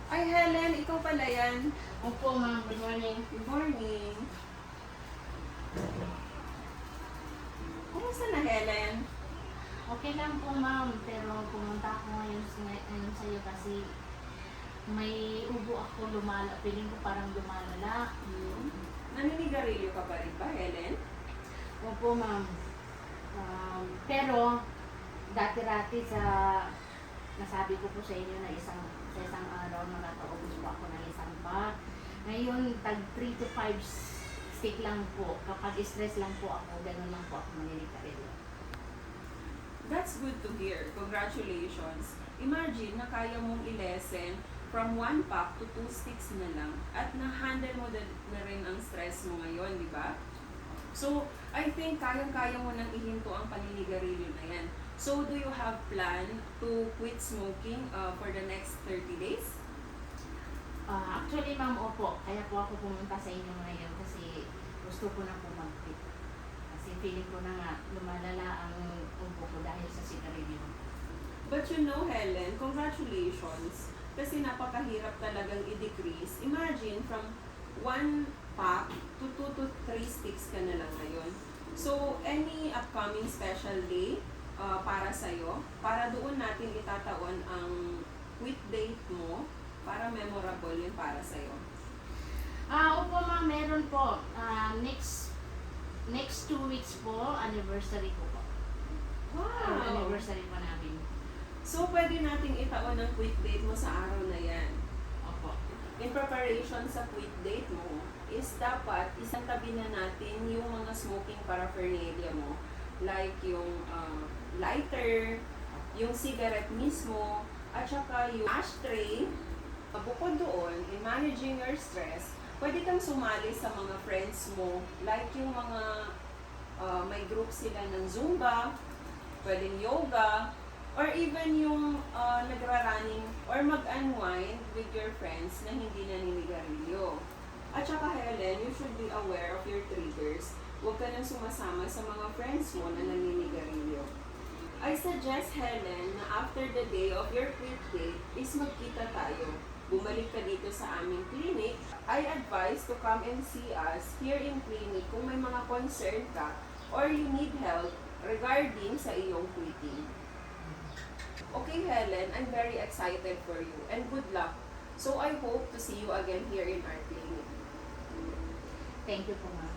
Ay, Helen, ikaw pala yan. Opo, ma'am. Good morning. Good morning. Kumusta na, Helen? Okay lang po, ma'am. Pero pumunta ako ngayon sa iyo kasi may ubo ako lumala. Piling ko parang lumalala. Naninigarilyo ka pa rin ba, Helen? Opo, ma'am. Pero dati-rati sa nasabi ko po sa inyo na sa isang araw nakakaubos po ako ng isang pack. Ngayon, tag 3 to 5 stick lang po. Kapag stress lang po ako, ganun lang po ako maninigarilyo. That's good to hear. Congratulations. Imagine na kaya mong i-lessen from 1 pack to 2 sticks na lang at na-handle mo na rin ang stress mo ngayon, di ba? So, I think kayang-kaya mo nang ihinto ang paninigarilyo na yan. So, do you have plan to quit smoking for the next 30 days? Actually, ma'am, opo. Kaya po ako pumunta sa inyo ngayon kasi gusto ko na po mag-quit. Kasi feeling ko na nga lumalala ang ubo ko dahil sa sigarilyo. But you know, Helen, congratulations. Kasi napakahirap talagang i-decrease. Imagine, from 1 pack to 2 to 3 sticks ka na lang ngayon. So, any upcoming special day para sa'yo, para doon natin itataon ang quit date mo, para memorable yun para sa'yo. Opo, ma'am, meron po. Next 2 weeks po, anniversary ko po. Wow! Anniversary po namin. So, pwede nating itaon ang quit date mo sa araw na yan. Opo. In preparation sa quit date mo, is dapat isang tabi na natin yung mga smoking paraphernalia mo. Like yung lighter, yung cigarette mismo, at saka yung ashtray. Bukod doon, in managing your stress, pwede kang sumali sa mga friends mo. Like yung mga may group sila ng Zumba, pwedeng yoga, or even yung nagra-running or mag-unwind with your friends na hindi naninigarilyo. At saka, Helen, you should be aware of your triggers. Huwag ka nang sumasama sa mga friends mo na naninigarilyo. I suggest, Helen, na after the day of your quit date is magkita tayo. Bumalik ka dito sa aming clinic. I advise to come and see us here in clinic kung may mga concern ka or you need help regarding sa iyong quitting. Okay, Helen, I'm very excited for you and good luck. So I hope to see you again here in our clinic. Thank you po, ma'am.